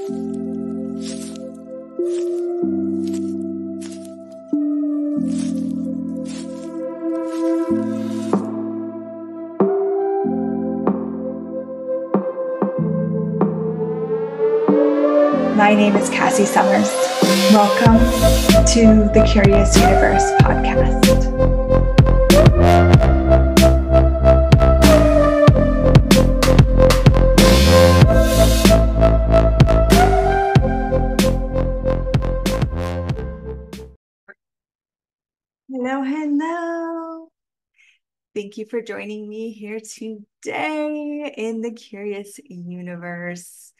My name is Cassy Summers. Welcome to the Curious Universe podcast. Hello. Thank you for joining me here today in the Curious Universe.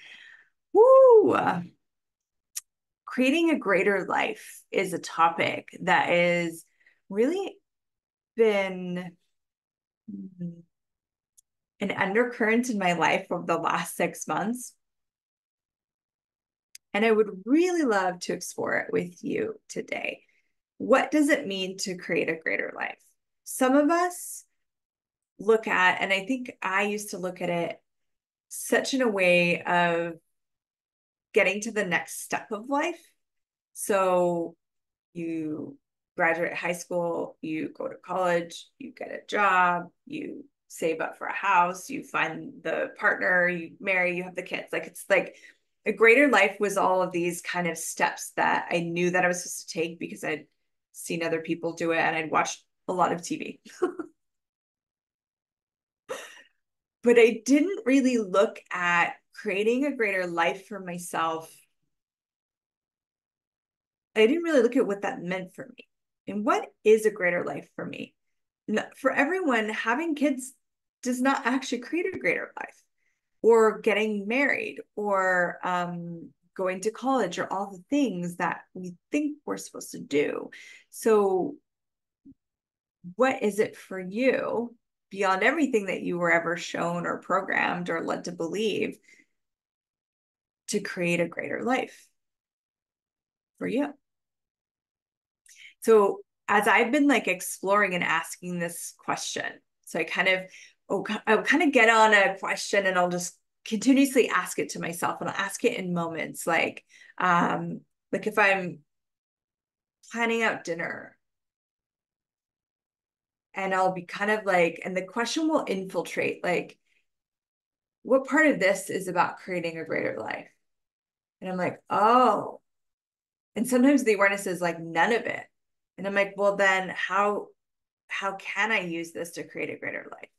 Woo! Creating a greater life is a topic that has really been an undercurrent in my life over the last 6 months. And I would really love to explore it with you today. What does it mean to create a greater life? Some of us look at, and I think I used to look at it such in a way of getting to the next step of life. So you graduate high school, you go to college, you get a job, you save up for a house, you find the partner, you marry, you have the kids. Like, it's like a greater life was all of these kind of steps that I knew that I was supposed to take because I'd seen other people do it and I'd watched a lot of TV. But I didn't really look at creating a greater life for myself. I didn't really look at what that meant for me. And what is a greater life for me? For everyone, having kids does not actually create a greater life, or getting married, or going to college, or all the things that we think we're supposed to do. So what is it for you, beyond everything that you were ever shown or programmed or led to believe, to create a greater life for you? So as I've been like exploring and asking this question, so I'll kind of get on a question and I'll just continuously ask it to myself, and I'll ask it in moments like if I'm planning out dinner, and I'll be kind of like, and the question will infiltrate, like, what part of this is about creating a greater life? And I'm like, oh, and sometimes the awareness is like none of it. And I'm like, well, then how can I use this to create a greater life?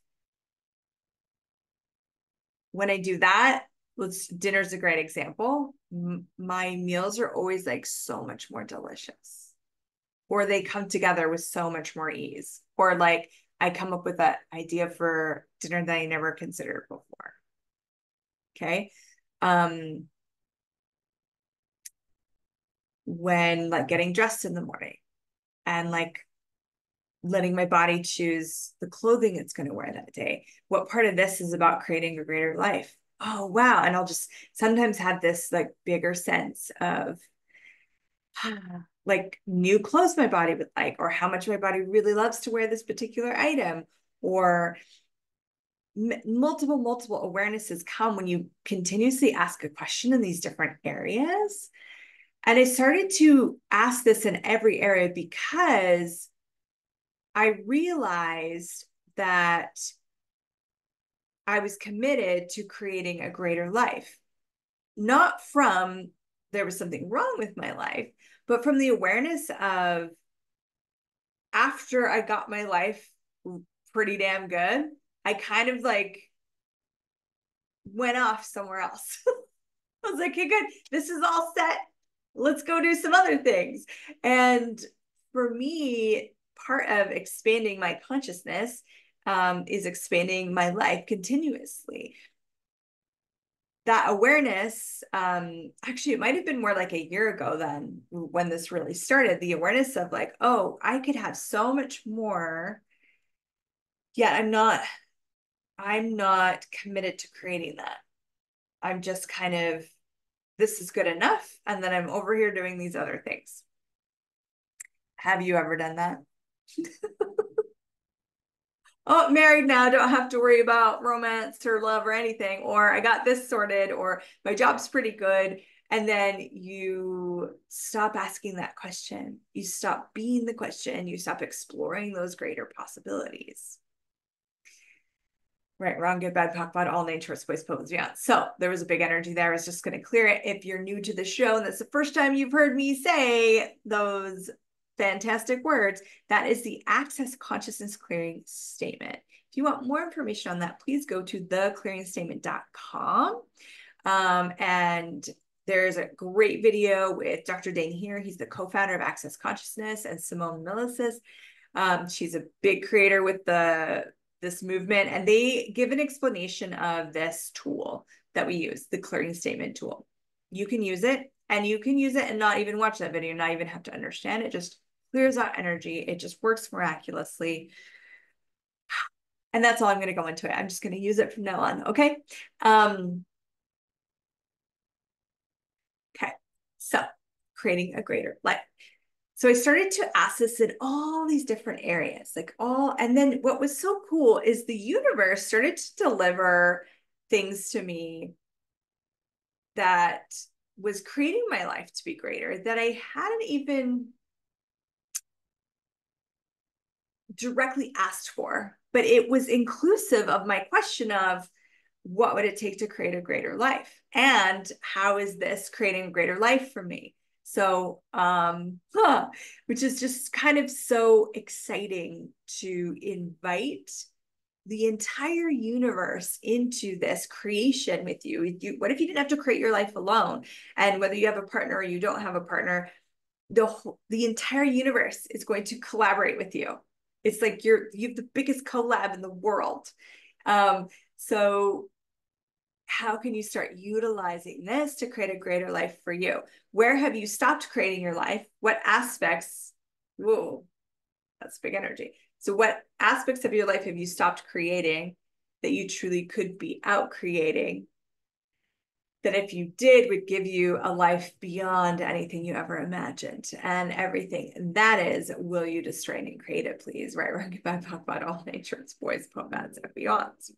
When I do that, dinner's a great example. My meals are always like so much more delicious, or they come together with so much more ease, or like I come up with an idea for dinner that I never considered before. Okay. When like getting dressed in the morning and like letting my body choose the clothing it's going to wear that day. What part of this is about creating a greater life? Oh, wow. And I'll just sometimes have this like bigger sense of like new clothes my body would like, or how much my body really loves to wear this particular item, or multiple awarenesses come when you continuously ask a question in these different areas. And I started to ask this in every area because I realized that I was committed to creating a greater life, not from there was something wrong with my life, but from the awareness of, after I got my life pretty damn good, I kind of like went off somewhere else. I was like, okay, good. This is all set. Let's go do some other things. And for me, part of expanding my consciousness is expanding my life continuously. That awareness, actually, it might have been more like a year ago then when this really started, the awareness of like, oh, I could have so much more, yet I'm not committed to creating that. I'm just kind of, this is good enough. And then I'm over here doing these other things. Have you ever done that? oh, married now, don't have to worry about romance or love or anything, or I got this sorted, or my job's pretty good. And then you stop asking that question. You stop being the question. You stop exploring those greater possibilities. Right, wrong, good, bad, POC, pod, all nature, voice, pose, beyond. So there was a big energy there. I was just going to clear it. If you're new to the show and that's the first time you've heard me say those fantastic words, that is the Access Consciousness Clearing Statement. If you want more information on that, please go to theclearingstatement.com. And there's a great video with Dr. Dane here. He's the co-founder of Access Consciousness, and Simone Milasas. She's a big creator with this movement, and they give an explanation of this tool that we use, the clearing statement tool. You can use it, and you can use it and not even watch that video, not even have to understand it. Just clears out energy. It just works miraculously. And that's all I'm going to go into it. I'm just going to use it from now on. Okay. Okay. So creating a greater life. So I started to ask this in all these different areas, and then what was so cool is the universe started to deliver things to me that was creating my life to be greater that I hadn't even directly asked for, but it was inclusive of my question of what would it take to create a greater life? And how is this creating a greater life for me? So, which is just kind of so exciting to invite the entire universe into this creation with you. What if you didn't have to create your life alone? And whether you have a partner or you don't have a partner, the entire universe is going to collaborate with you. It's like you have the biggest collab in the world. So how can you start utilizing this to create a greater life for you? Where have you stopped creating your life? What aspects? Whoa, that's big energy. So what aspects of your life have you stopped creating that you truly could be out creating? That if you did would give you a life beyond anything you ever imagined, and everything. And that is, will you destroy and create it, please? Right, we're going to talk about all nature, its boys, pomads, and beyonds.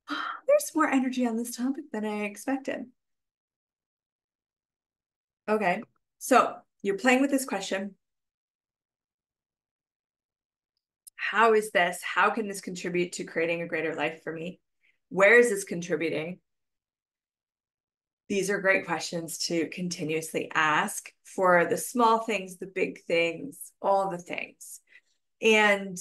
There's more energy on this topic than I expected. Okay, so you're playing with this question. How is this? How can this contribute to creating a greater life for me? Where is this contributing? These are great questions to continuously ask for the small things, the big things, all the things. And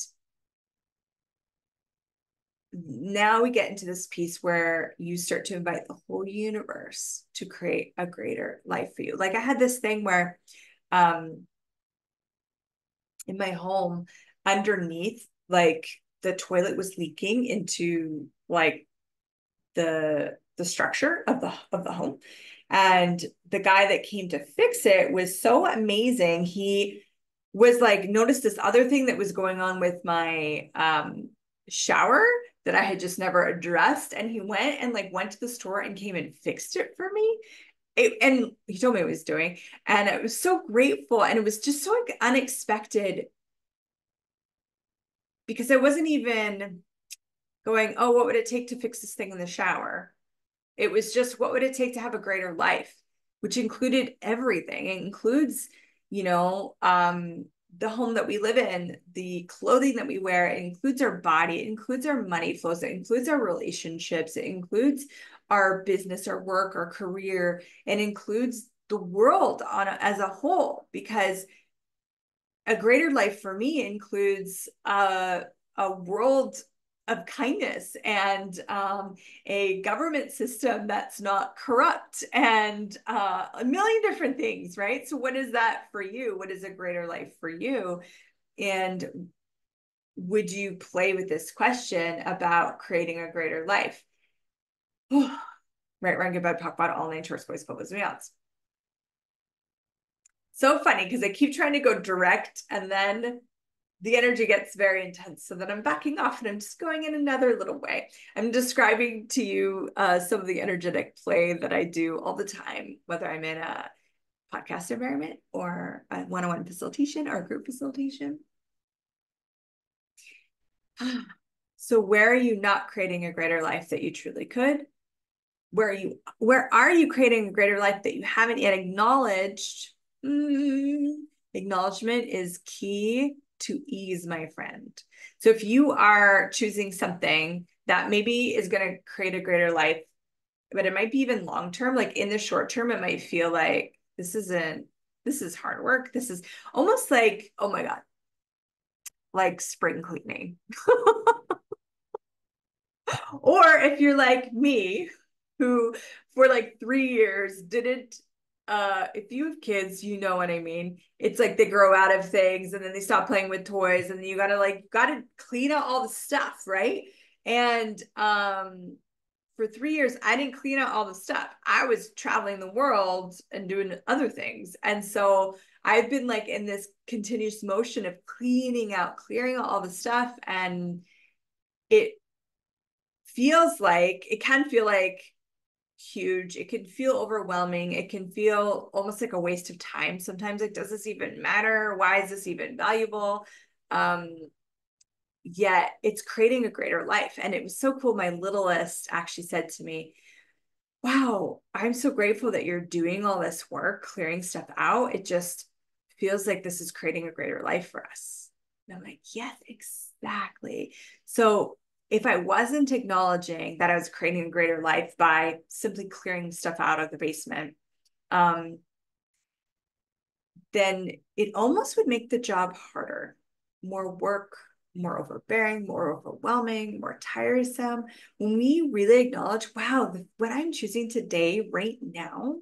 now we get into this piece where you start to invite the whole universe to create a greater life for you. Like I had this thing where in my home, underneath, like the toilet was leaking into like the structure of the home. And the guy that came to fix it was so amazing. He was like, noticed this other thing that was going on with my shower that I had just never addressed. And he went to the store and came and fixed it for me. And he told me what he was doing. And it was so grateful. And it was just so unexpected because I wasn't even going, oh, what would it take to fix this thing in the shower? It was just, what would it take to have a greater life, which included everything. It includes, the home that we live in, the clothing that we wear. It includes our body. It includes our money flows. It includes our relationships. It includes our business, our work, our career. It includes the world as a whole, because a greater life for me includes a world of kindness and a government system that's not corrupt and a million different things, right? So what is that for you? What is a greater life for you? And would you play with this question about creating a greater life? Right, run, good, bad, talk about all nature, voice, focus, me out. So funny because I keep trying to go direct and then the energy gets very intense. So then I'm backing off and I'm just going in another little way. I'm describing to you some of the energetic play that I do all the time, whether I'm in a podcast environment or a one-on-one facilitation or group facilitation. So where are you not creating a greater life that you truly could? Where are you creating a greater life that you haven't yet acknowledged? Acknowledgement is key to ease, my friend. So if you are choosing something that maybe is going to create a greater life, but it might be even long term, like in the short term, it might feel like this is hard work. This is almost like, oh my God, like spring cleaning. Or if you're like me, who for like 3 years didn't, if you have kids, you know what I mean. It's like they grow out of things and then they stop playing with toys, and then you gotta clean out all the stuff, right? And for 3 years, I didn't clean out all the stuff. I was traveling the world and doing other things. And so I've been like in this continuous motion of cleaning out, clearing out all the stuff. And it it can feel like huge. It can feel overwhelming. It can feel almost like a waste of time. Sometimes like, does this even matter? Why is this even valuable? Um, Yet it's creating a greater life. And it was so cool. My littlest actually said to me, wow, I'm so grateful that you're doing all this work, clearing stuff out. It just feels like this is creating a greater life for us. And I'm like, yes, exactly. So if I wasn't acknowledging that I was creating a greater life by simply clearing stuff out of the basement, um, then it almost would make the job harder, more work, more overbearing, more overwhelming, more tiresome. When we really acknowledge, wow, what I'm choosing today, right now,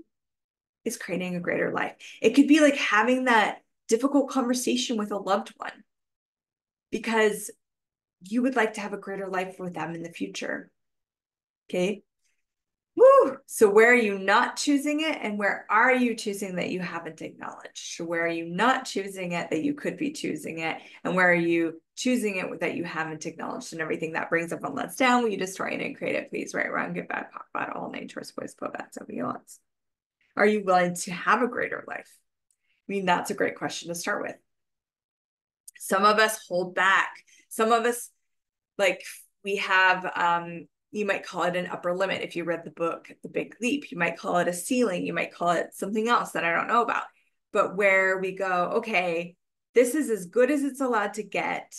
is creating a greater life. It could be like having that difficult conversation with a loved one because you would like to have a greater life with them in the future. Okay. Woo! So where are you not choosing it, and where are you choosing that you haven't acknowledged? So where are you not choosing it that you could be choosing it, and where are you choosing it that you haven't acknowledged? And everything that brings up and lets down, will you destroy it and create it? Please, right, wrong, good, bad, pop, bad, all nature's voice, put that somebody else. Are you willing to have a greater life? I mean, that's a great question to start with. Some of us hold back. Some of us, like, we have you might call it an upper limit. If you read the book The Big Leap, you might call it a ceiling, you might call it something else that I don't know about. But where we go, okay, this is as good as it's allowed to get,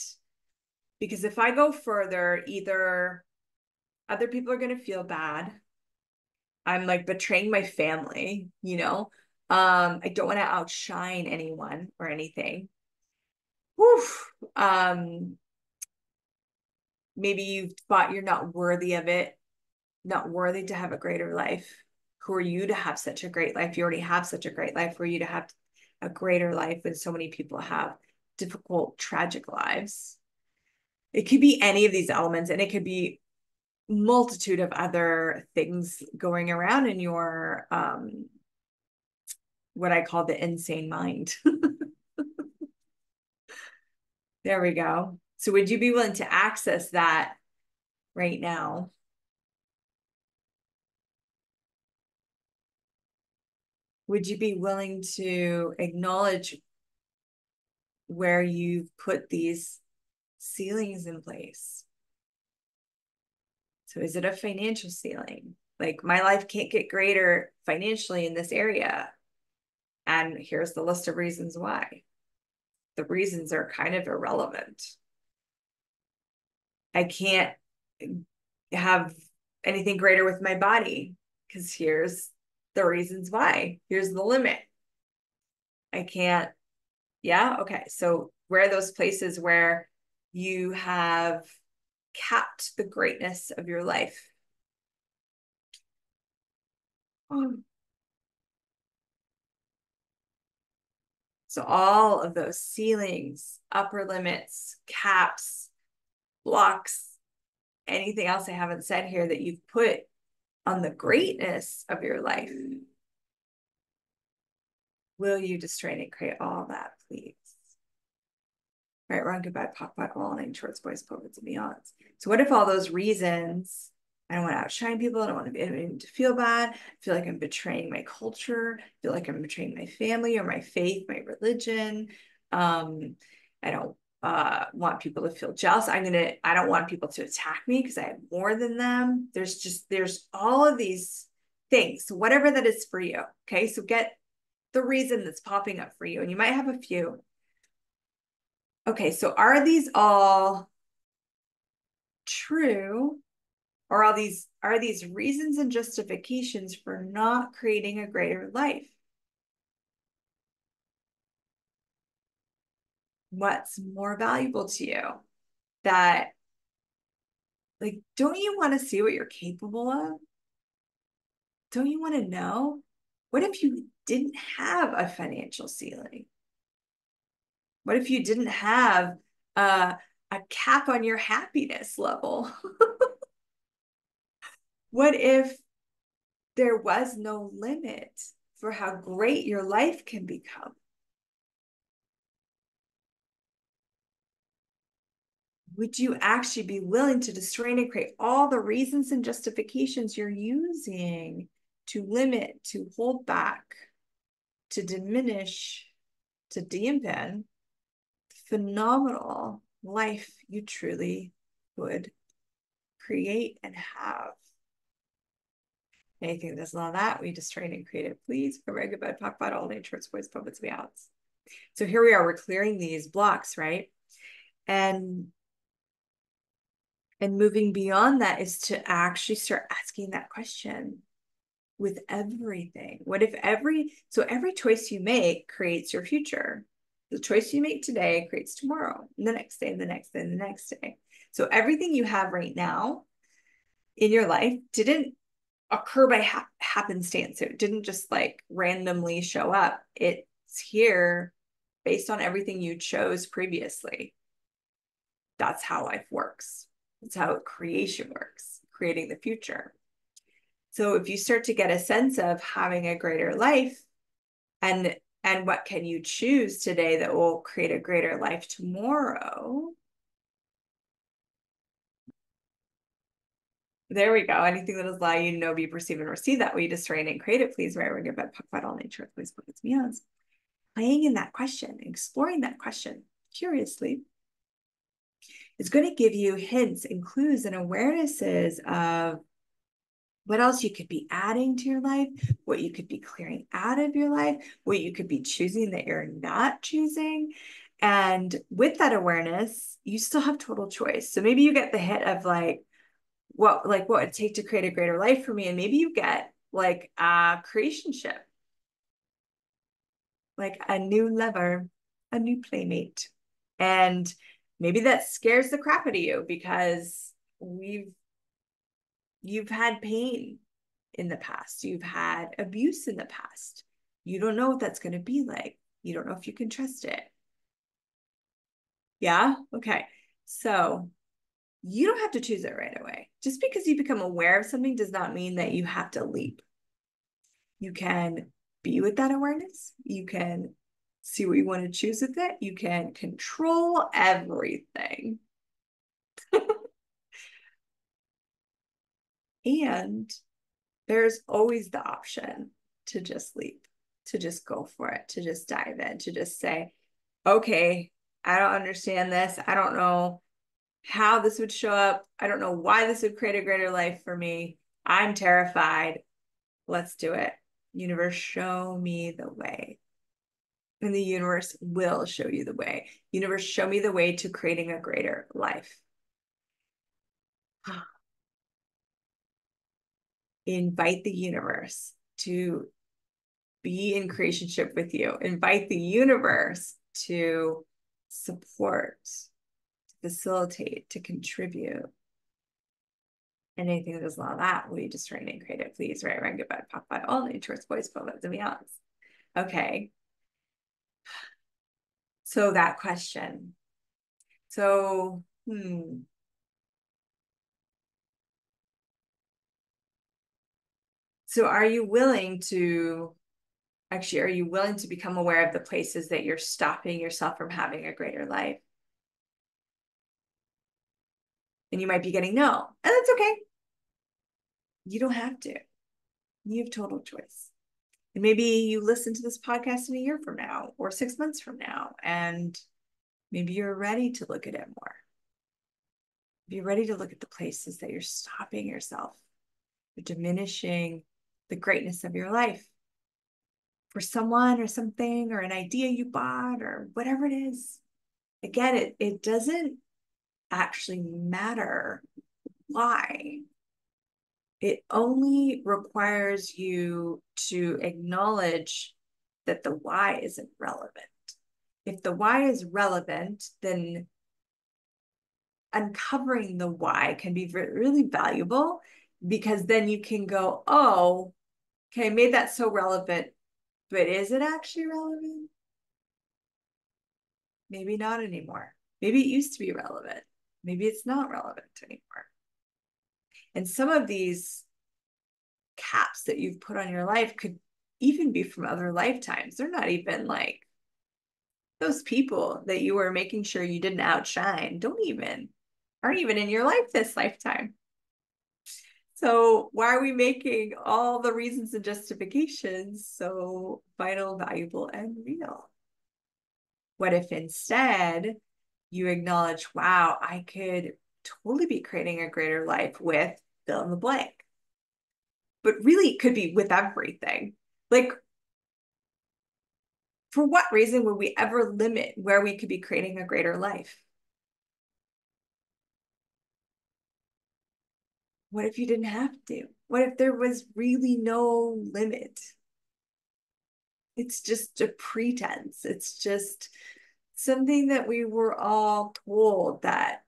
because if I go further, either other people are going to feel bad, I'm like betraying my family, I don't want to outshine anyone or anything. Whew. Maybe you've thought you're not worthy of it, not worthy to have a greater life. Who are you to have such a great life? You already have such a great life. Who are you to have a greater life when so many people have difficult, tragic lives? It could be any of these elements, and it could be multitude of other things going around in your what I call the insane mind. There we go. So would you be willing to access that right now? Would you be willing to acknowledge where you've put these ceilings in place? So is it a financial ceiling? Like, my life can't get greater financially in this area. And here's the list of reasons why. The reasons are kind of irrelevant. I can't have anything greater with my body because here's the reasons why. Here's the limit. I can't. Yeah. Okay. So where are those places where you have capped the greatness of your life? So all of those ceilings, upper limits, caps, blocks, anything else I haven't said here that you've put on the greatness of your life, will you destroy and create all that, please? Right, wrong, goodbye, pop, bad, all nine shorts, boys, poets, and beyonds. So what if all those reasons, I don't want to outshine people, I don't want to be anyone to feel bad, I feel like I'm betraying my culture, I feel like I'm betraying my family or my faith, my religion, I don't want people to feel jealous. I don't want people to attack me because I have more than them. There's all of these things. So whatever that is for you. Okay. So get the reason that's popping up for you. And you might have a few. Okay. So are these all true? Or are these reasons and justifications for not creating a greater life? What's more valuable to you? That, like, don't you want to see what you're capable of? Don't you want to know? What if you didn't have a financial ceiling? What if you didn't have a cap on your happiness level? What if there was no limit for how great your life can become? Would you actually be willing to destroy and create all the reasons and justifications you're using to limit, to hold back, to diminish, to dampen phenomenal life you truly would create and have? Anything that's not that, we destroy and create it, please. For very good bad, talk about all nature, its voice, puppets, we out. So here we are, we're clearing these blocks, right? And moving beyond that is to actually start asking that question with everything. What if every choice you make creates your future? The choice you make today creates tomorrow, and the next day, and the next day, and the next day. So everything you have right now in your life didn't occur by happenstance. It didn't just like randomly show up. It's here based on everything you chose previously. That's how life works. That's how creation works, creating the future. So if you start to get a sense of having a greater life and what can you choose today that will create a greater life tomorrow? There we go. Anything that is allow you to know, be, perceive, and receive that way, destroy and create it, please, right? We're going to talk about all nature, please, put its means. Playing in that question, exploring that question curiously is going to give you hints and clues and awarenesses of what else you could be adding to your life, what you could be clearing out of your life, what you could be choosing that you're not choosing. And with that awareness, you still have total choice. So maybe you get the hit of what would it take to create a greater life for me? And maybe you get like a creationship, like a new lover, a new playmate. And maybe that scares the crap out of you because you've had pain in the past. You've had abuse in the past. You don't know what that's going to be like. You don't know if you can trust it. Yeah? Okay. So you don't have to choose it right away. Just because you become aware of something does not mean that you have to leap. You can be with that awareness. You can see what you want to choose with it. You can control everything. And there's always the option to just leap, to just go for it, to just dive in, to just say, okay, I don't understand this. I don't know how this would show up. I don't know why this would create a greater life for me. I'm terrified. Let's do it. Universe, show me the way. And the universe will show you the way. Universe, show me the way to creating a greater life. Invite the universe to be in creationship with you. Invite the universe to support, to facilitate, to contribute. Anything that does not that, will you just try and create it, please? Right, right, goodbye, pop by all nature's voice, but let me out. Okay. So that question. So, So are you willing to become aware of the places that you're stopping yourself from having a greater life? And you might be getting no, and that's okay. You don't have to. You have total choice. And maybe you listen to this podcast in a year from now or 6 months from now, and Maybe you're ready to look at it more. Be ready to look at the places that you're stopping yourself, you're diminishing the greatness of your life for someone or something or an idea you bought or whatever it is. Again, it doesn't actually matter why. It only requires you to acknowledge that the why isn't relevant. If the why is relevant, then uncovering the why can be really valuable, because then you can go, oh, okay, I made that so relevant, but is it actually relevant? Maybe not anymore. Maybe it used to be relevant. Maybe it's not relevant anymore. And some of these caps that you've put on your life could even be from other lifetimes. They're not even like those people that you were making sure you didn't outshine, aren't even in your life this lifetime. So why are we making all the reasons and justifications so vital, valuable, and real? What if instead you acknowledge, wow, I could totally be creating a greater life with fill in the blank, but really it could be with everything. Like, for what reason would we ever limit where we could be creating a greater life? What if you didn't have to? What if there was really no limit? It's just a pretense. It's just something that we were all told, that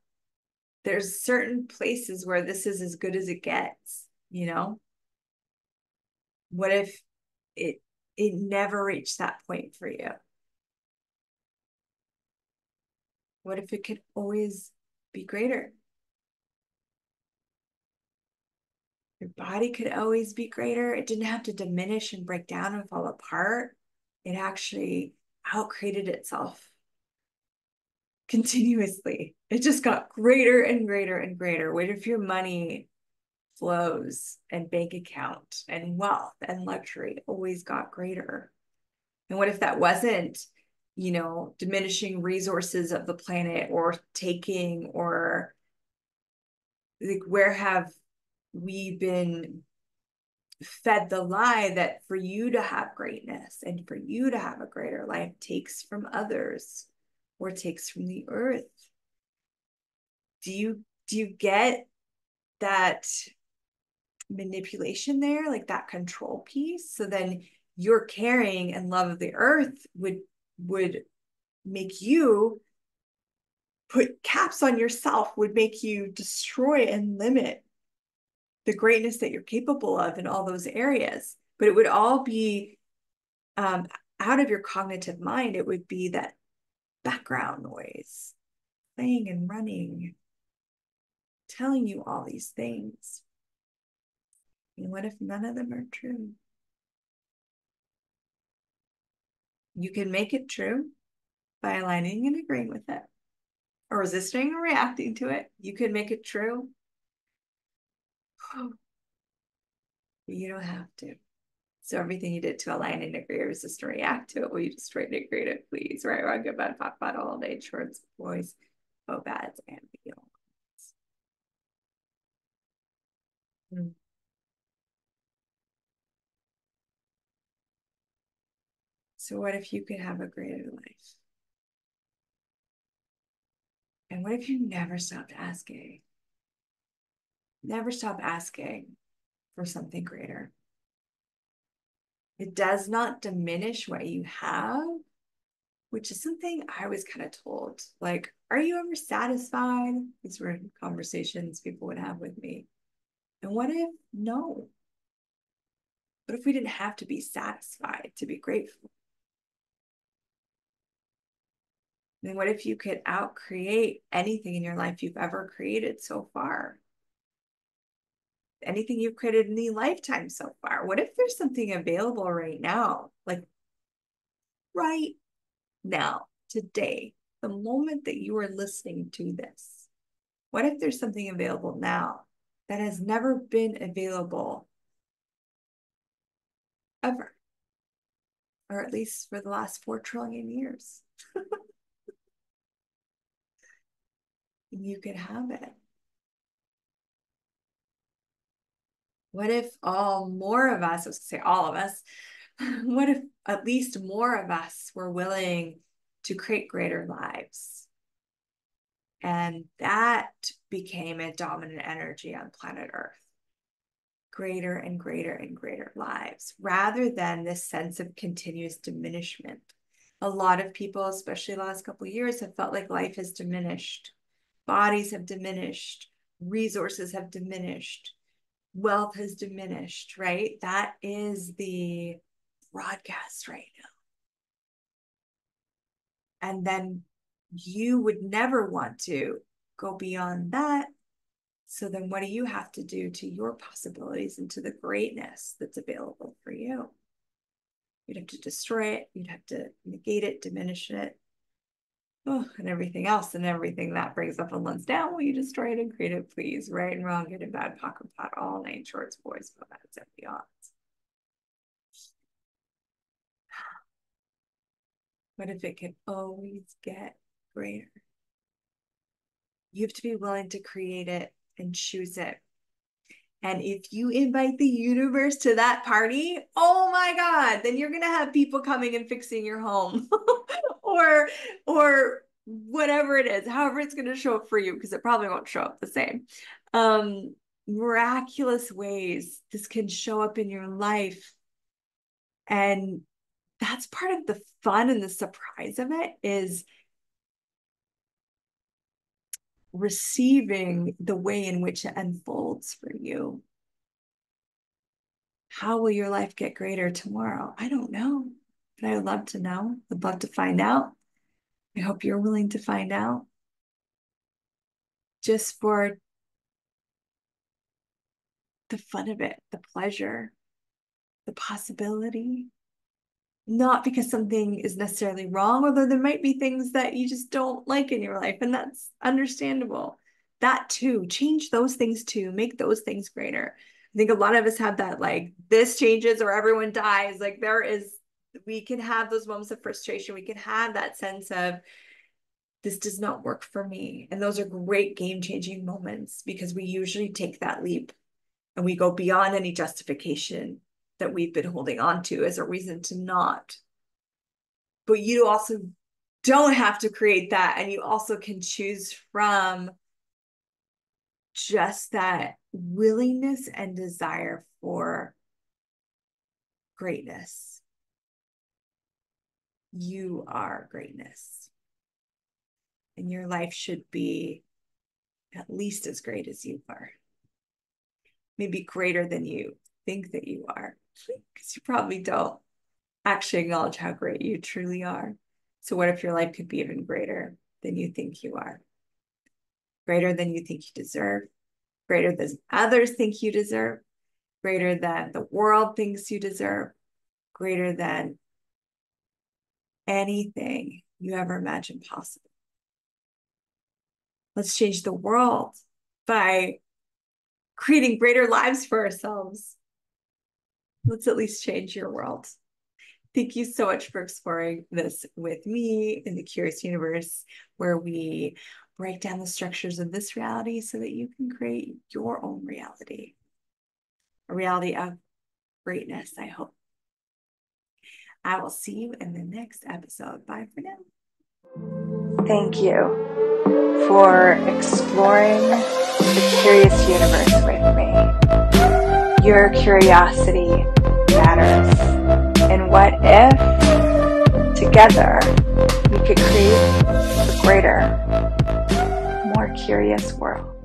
there's certain places where this is as good as it gets, you know? What if it it never reached that point for you? What if it could always be greater? Your body could always be greater. It didn't have to diminish and break down and fall apart. It actually outcreated itself continuously. It just got greater and greater and greater. What if your money flows and bank account and wealth and luxury always got greater? And what if that wasn't, diminishing resources of the planet or taking, or like, where have we been fed the lie that for you to have greatness and for you to have a greater life takes from others or takes from the earth? Do you get that manipulation there, like that control piece? So then your caring and love of the earth would make you put caps on yourself, would make you destroy and limit the greatness that you're capable of in all those areas. But it would all be out of your cognitive mind. It would be that background noise playing and running, telling you all these things. And what if none of them are true? You can make it true by aligning and agreeing with it, or resisting or reacting to it. You can make it true, but you don't have to. So everything you did to align and agree, resist, and react to it, will you just straight and agree to it, please? Right, wrong, good, bad, talk about all day, shorts, boys, oh, bads, and feelings. Mm. So what if you could have a greater life? And what if you never stopped asking? Never stop asking for something greater. It does not diminish what you have, which is something I was kind of told. Like, are you ever satisfied? These were conversations people would have with me. And what if no? What if we didn't have to be satisfied to be grateful? And what if you could outcreate anything in your life you've ever created so far? Anything you've created in the lifetime so far? What if there's something available right now? Like right now, today, the moment that you are listening to this? What if there's something available now that has never been available ever, or at least for the last 4 trillion years? You could have it. What if more of us, I was gonna say all of us, what if at least more of us were willing to create greater lives? And that became a dominant energy on planet Earth. Greater and greater and greater lives, rather than this sense of continuous diminishment. A lot of people, especially the last couple of years, have felt like life has diminished. Bodies have diminished. Resources have diminished. Wealth has diminished, right? That is the broadcast right now. And then you would never want to go beyond that. So then what do you have to do to your possibilities and to the greatness that's available for you? You'd have to destroy it. You'd have to negate it, diminish it, and everything else. And everything that brings up and lets down, will you destroy it and create it, please? Right and wrong, good and bad, pock and pot, all nine shorts, boys, bananas, and beyond. What if it can always get greater? You have to be willing to create it and choose it. And if you invite the universe to that party, oh my God, then you're going to have people coming and fixing your home or whatever it is, however it's going to show up for you, because it probably won't show up the same. Miraculous ways this can show up in your life. And that's part of the fun and the surprise of it, is receiving the way in which it unfolds for you. How will your life get greater tomorrow? I don't know, but I would love to know. I'd love to find out. I hope you're willing to find out. Just for the fun of it, the pleasure, the possibility. Not because something is necessarily wrong, although there might be things that you just don't like in your life, and that's understandable. That too, change those things too, make those things greater. I think a lot of us have that, like, this changes or everyone dies. Like, we can have those moments of frustration. We can have that sense of, this does not work for me. And those are great game-changing moments, because we usually take that leap and we go beyond any justification that we've been holding on to as a reason to not. But you also don't have to create that. And you also can choose from just that willingness and desire for greatness. You are greatness. And your life should be at least as great as you are. Maybe greater than you think that you are, because you probably don't actually acknowledge how great you truly are. So what if your life could be even greater than you think you are? Greater than you think you deserve, greater than others think you deserve, greater than the world thinks you deserve, greater than anything you ever imagined possible. Let's change the world by creating greater lives for ourselves. Let's at least change your world. Thank you so much for exploring this with me in the Curious Universe, where we break down the structures of this reality so that you can create your own reality, a reality of greatness, I hope. I will see you in the next episode. Bye for now. Thank you for exploring the Curious Universe with me. Your curiosity matters. And what if together we could create a greater, more curious world?